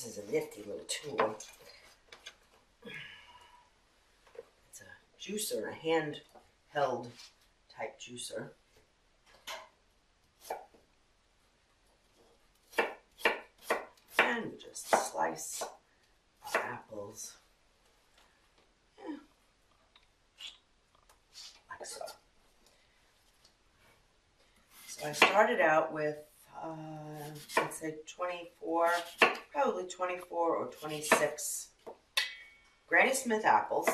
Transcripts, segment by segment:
This is a nifty little tool. It's a juicer, a handheld type juicer. And we just slice our apples. Like so. So I started out with, let's say 24, probably 24 or 26 Granny Smith apples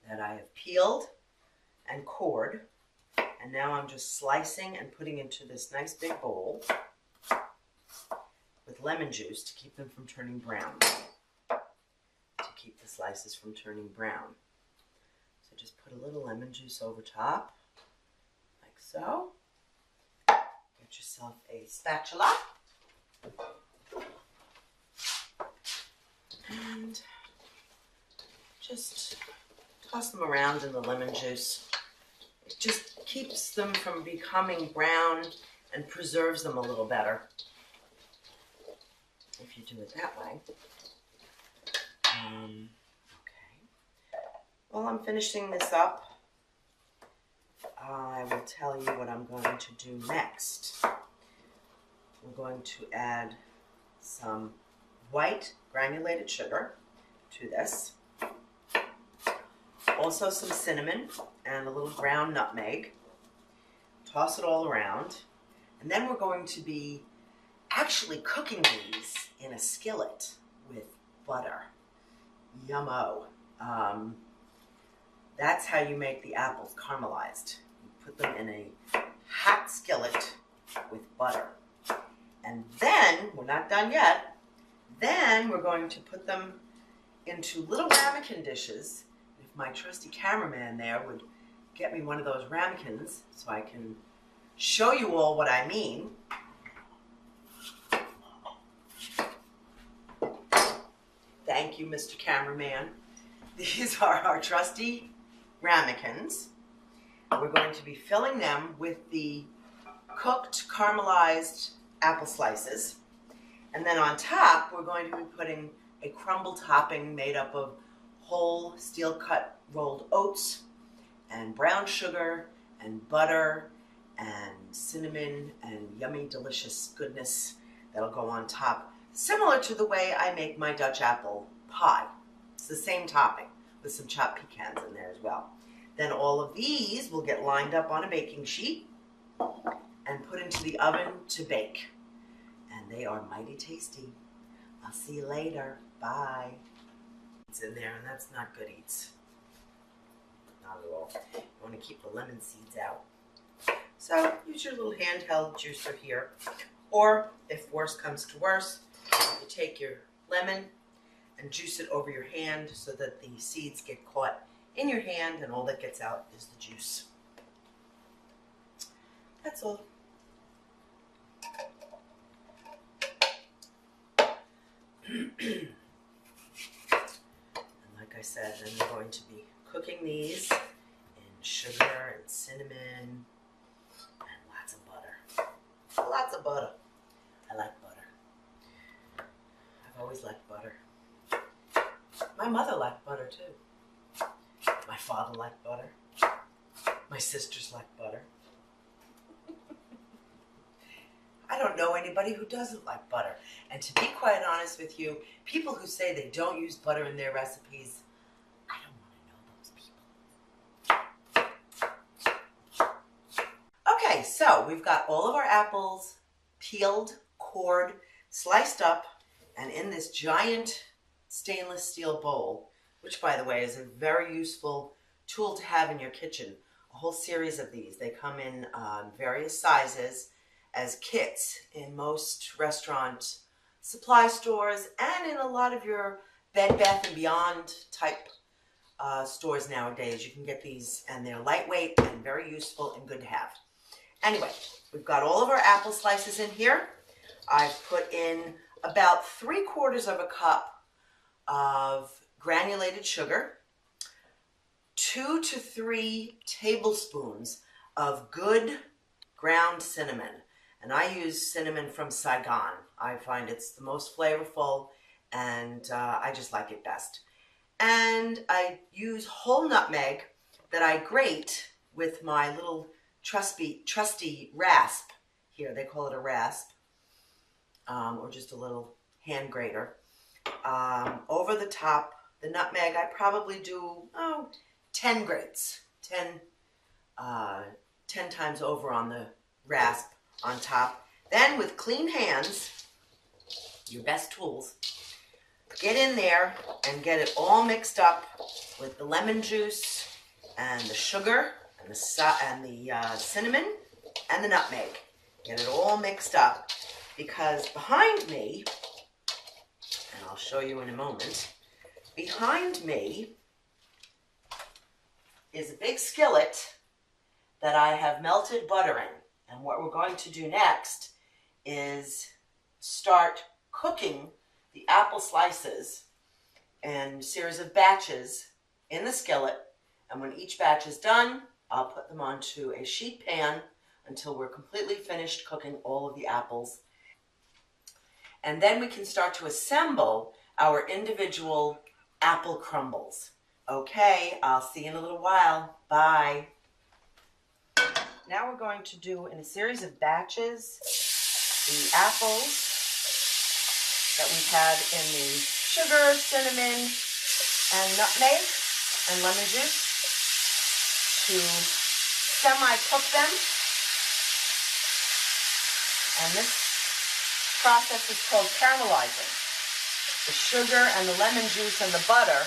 that I have peeled and cored. And now I'm just slicing and putting into this nice big bowl with lemon juice to keep them from turning brown. To keep the slices from turning brown. So just put a little lemon juice over top. So, get yourself a spatula and just toss them around in the lemon juice. It just keeps them from becoming brown and preserves them a little better if you do it that way. Okay. While I'm finishing this up, I will tell you what I'm going to do next. We're going to add some white granulated sugar to this. Also some cinnamon and a little ground nutmeg. Toss it all around. And then we're going to be actually cooking these in a skillet with butter. Yummo. That's how you make the apples caramelized. Put them in a hot skillet with butter. And then, we're not done yet, then we're going to put them into little ramekin dishes. If my trusty cameraman there would get me one of those ramekins so I can show you all what I mean. Thank you, Mr. Cameraman. These are our trusty ramekins. We're going to be filling them with the cooked caramelized apple slices. And then on top, we're going to be putting a crumble topping made up of whole steel cut rolled oats and brown sugar and butter and cinnamon and yummy delicious goodness that'll go on top. Similar to the way I make my Dutch apple pie. It's the same topping with some chopped pecans in there as well. Then all of these will get lined up on a baking sheet and put into the oven to bake. And they are mighty tasty. I'll see you later. Bye. It's in there, and that's not good eats. Not at all. You want to keep the lemon seeds out. So use your little handheld juicer here. Or if worse comes to worse, you take your lemon and juice it over your hand so that the seeds get caught in your hand and all that gets out is the juice. That's all. And like I said, then we're going to be cooking these in sugar and cinnamon and lots of butter. Lots of butter. I like butter. I've always liked butter. My mother liked butter too. My father liked butter. My sisters like butter. I don't know anybody who doesn't like butter. And to be quite honest with you, people who say they don't use butter in their recipes, I don't want to know those people. Okay, so we've got all of our apples peeled, cored, sliced up, and in this giant stainless steel bowl, which by the way is a very useful tool to have in your kitchen. A whole series of these. They come in various sizes as kits in most restaurant supply stores and in a lot of your Bed Bath & Beyond type stores nowadays. You can get these and they're lightweight and very useful and good to have. Anyway, we've got all of our apple slices in here. I've put in about 3/4 of a cup of granulated sugar, 2 to 3 tablespoons of good ground cinnamon. And I use cinnamon from Saigon. I find it's the most flavorful, and I just like it best. And I use whole nutmeg that I grate with my little trusty rasp. Here, they call it a rasp, or just a little hand grater. Over the top, the nutmeg, I probably do 10 grates, 10 times over on the rasp on top. Then with clean hands, your best tools, get in there and get it all mixed up with the lemon juice and the sugar and the cinnamon and the nutmeg. Get it all mixed up, because behind me, and I'll show you in a moment, behind me is a big skillet that I have melted butter in. And what we're going to do next is start cooking the apple slices in a series of batches in the skillet. And when each batch is done, I'll put them onto a sheet pan until we're completely finished cooking all of the apples. And then we can start to assemble our individual apple crumbles. Okay, I'll see you in a little while. Bye. Now we're going to do, in a series of batches, the apples that we've had in the sugar, cinnamon, and nutmeg and lemon juice, to semi-cook them. And this process is called caramelizing. The sugar and the lemon juice and the butter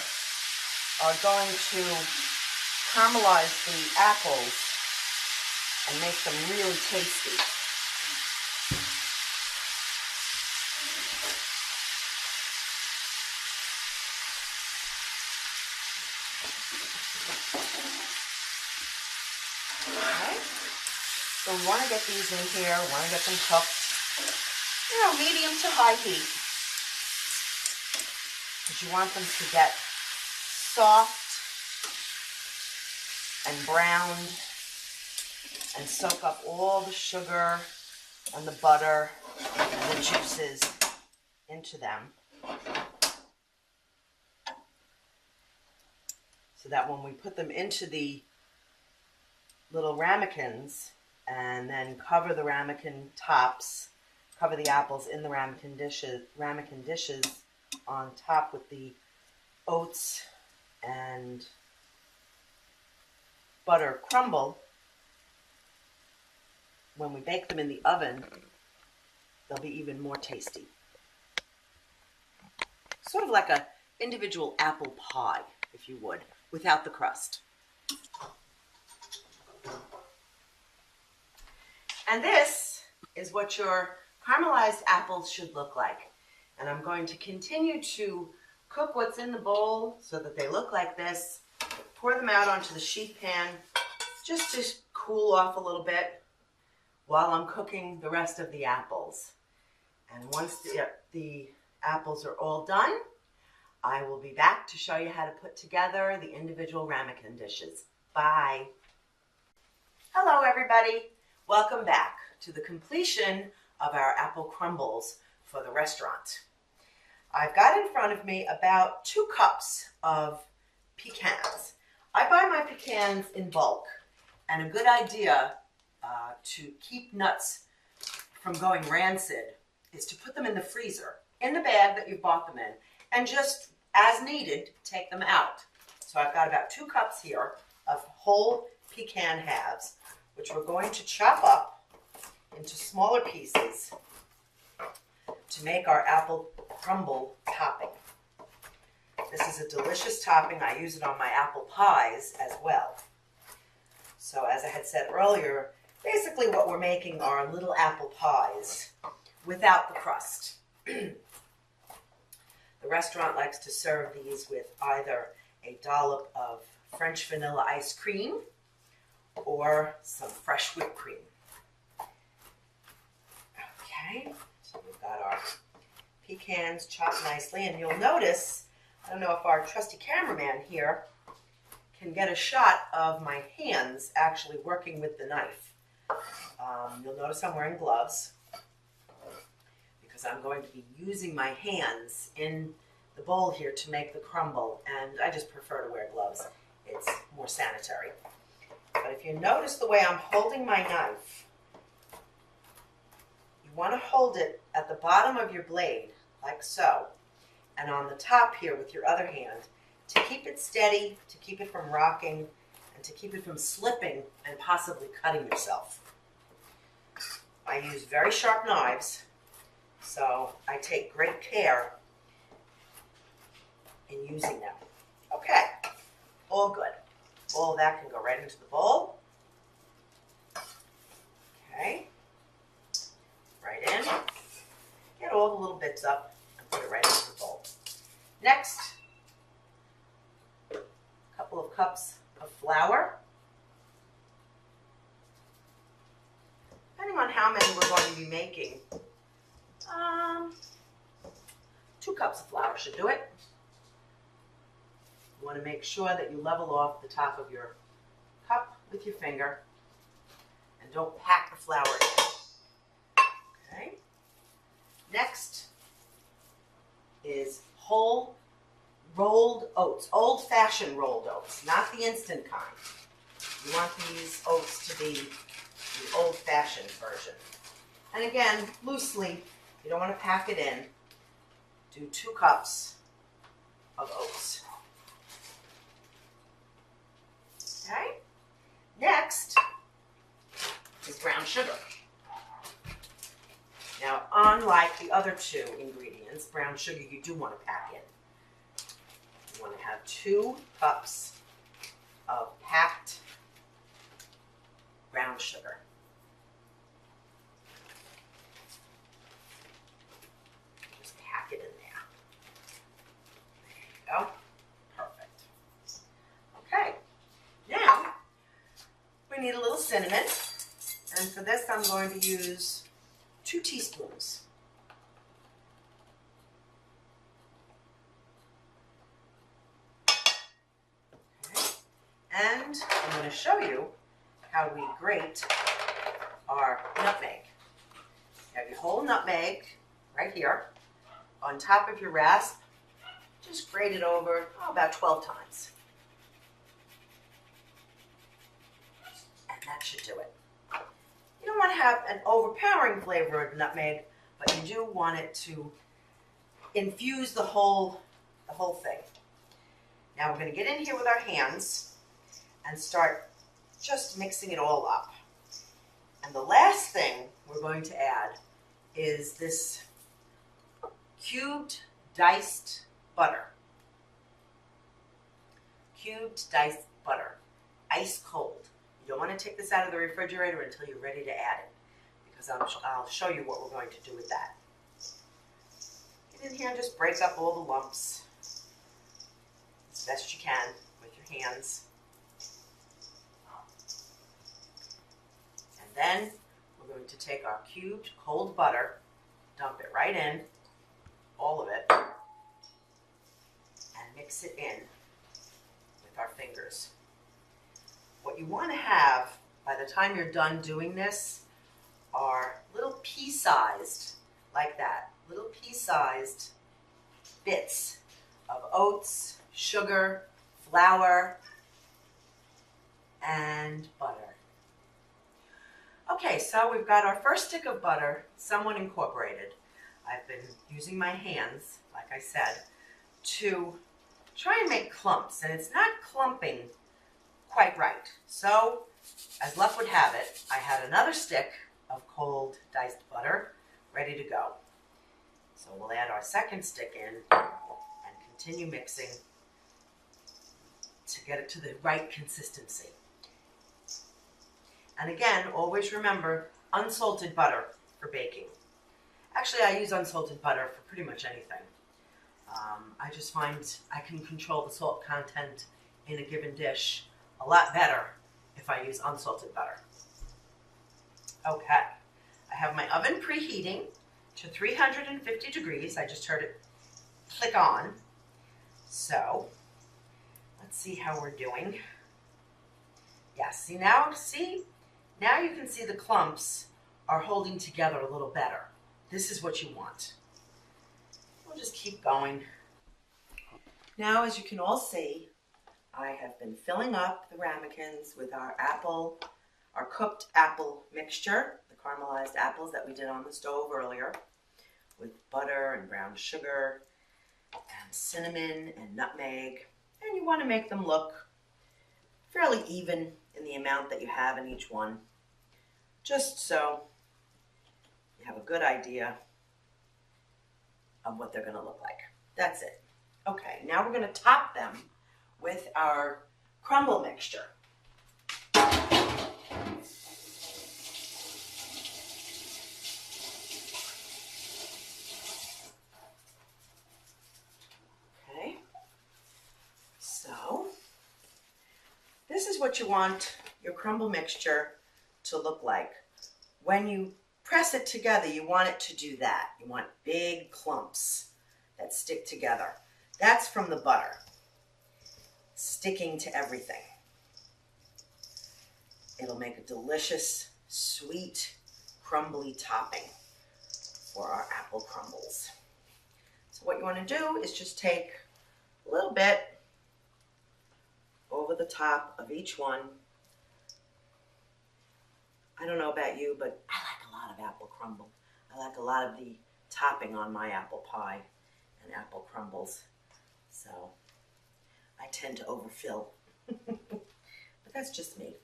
are going to caramelize the apples and make them really tasty. Okay. So we want to get these in here, we want to get them cooked, medium to high heat. Because you want them to get soft and browned and soak up all the sugar and the butter and the juices into them, so that when we put them into the little ramekins and then cover the ramekin tops, cover the apples in the ramekin dishes on top with the oats and butter crumble, when we bake them in the oven, they'll be even more tasty. Sort of like an individual apple pie, if you would, without the crust. And this is what your caramelized apples should look like. And I'm going to continue to cook what's in the bowl so that they look like this. Pour them out onto the sheet pan just to cool off a little bit while I'm cooking the rest of the apples. And once the apples are all done, I will be back to show you how to put together the individual ramekin dishes. Bye. Hello, everybody. Welcome back to the completion of our apple crumbles for the restaurant. I've got in front of me about 2 cups of pecans. I buy my pecans in bulk, and a good idea to keep nuts from going rancid is to put them in the freezer, in the bag that you bought them in, and just as needed, take them out. So I've got about 2 cups here of whole pecan halves, which we're going to chop up into smaller pieces to make our apple crumble topping. This is a delicious topping. I use it on my apple pies as well. So as I had said earlier, basically what we're making are little apple pies without the crust. The restaurant likes to serve these with either a dollop of French vanilla ice cream or some fresh whipped cream. Okay, so we've got our pecans chopped nicely, and you'll notice, I don't know if our trusty cameraman here can get a shot of my hands actually working with the knife. You'll notice I'm wearing gloves because I'm going to be using my hands in the bowl here to make the crumble, and I just prefer to wear gloves. It's more sanitary. But if you notice the way I'm holding my knife, you want to hold it at the bottom of your blade, like so, and on the top here with your other hand, to keep it steady, to keep it from rocking, and to keep it from slipping and possibly cutting yourself. I use very sharp knives, so I take great care in using them. Okay, all good. All of that can go right into the bowl. Okay, right in. Get all the little bits up and put it right into the bowl. Next, a couple of cups of flour. Depending on how many we're going to be making, 2 cups of flour should do it. You want to make sure that you level off the top of your cup with your finger and don't pack the flour in. Okay. Next is whole rolled oats, old-fashioned rolled oats, not the instant kind. You want these oats to be the old-fashioned version. And again, loosely, you don't want to pack it in. Do 2 cups of oats. Okay. Next is brown sugar. Now, unlike the other 2 ingredients, brown sugar you do want to pack in. You want to have 2 cups of packed brown sugar. Just pack it in there. There you go. Perfect. Okay. Now, we need a little cinnamon. And for this, I'm going to use 2 teaspoons. Okay. And I'm going to show you how we grate our nutmeg. You have your whole nutmeg right here on top of your rasp. Just grate it over about 12 times. And that should do it. You don't want to have an overpowering flavor of nutmeg, but you do want it to infuse the whole thing. Now we're going to get in here with our hands and start just mixing it all up. And the last thing we're going to add is this cubed diced butter. Cubed diced butter, ice cold. You don't want to take this out of the refrigerator until you're ready to add it, because I'll show you what we're going to do with that. Get in here and just break up all the lumps as best you can with your hands. And then we're going to take our cubed cold butter, dump it right in, all of it, and mix it in with our fingers. What you want to have by the time you're done doing this are little pea-sized, like that, little pea-sized bits of oats, sugar, flour, and butter. Okay, so we've got our first stick of butter somewhat incorporated. I've been using my hands, like I said, to try and make clumps, and it's not clumping quite right. So, as luck would have it, I had another stick of cold diced butter ready to go. So we'll add our second stick in and continue mixing to get it to the right consistency. And again, always remember unsalted butter for baking. Actually, I use unsalted butter for pretty much anything. I just find I can control the salt content in a given dish a lot better if I use unsalted butter. Okay, I have my oven preheating to 350 degrees. I just heard it click on. So, let's see how we're doing. Yeah, see now, see? Now you can see the clumps are holding together a little better. This is what you want. We'll just keep going. Now, as you can all see, I have been filling up the ramekins with our cooked apple mixture, the caramelized apples that we did on the stove earlier, with butter and brown sugar and cinnamon and nutmeg. And you want to make them look fairly even in the amount that you have in each one, just so you have a good idea of what they're going to look like. That's it. Okay, now we're going to top them with our crumble mixture. Okay, so this is what you want your crumble mixture to look like. When you press it together, you want it to do that. You want big clumps that stick together. That's from the butter sticking to everything. It'll make a delicious, sweet, crumbly topping for our apple crumbles. So what you want to do is just take a little bit over the top of each one. I don't know about you, but I like a lot of apple crumble. I like a lot of the topping on my apple pie and apple crumbles. So I tend to overfill. But that's just me.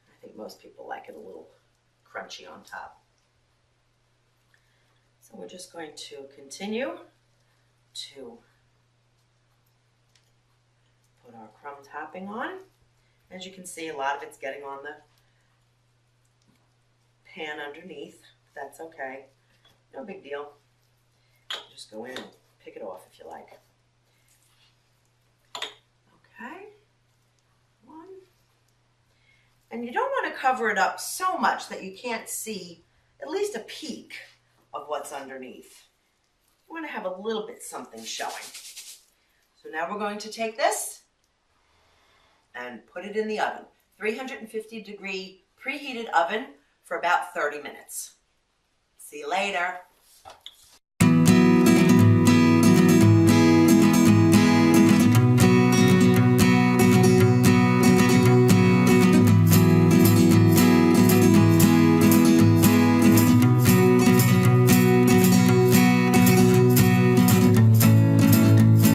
I think most people like it a little crunchy on top. So we're just going to continue to put our crumb topping on. As you can see, a lot of it's getting on the pan underneath. That's okay. No big deal. Just go in and pick it off if you like. Okay. One. And you don't want to cover it up so much that you can't see at least a peek of what's underneath. You want to have a little bit something showing. So now we're going to take this and put it in the oven. 350 degree preheated oven for about 30 minutes. See you later.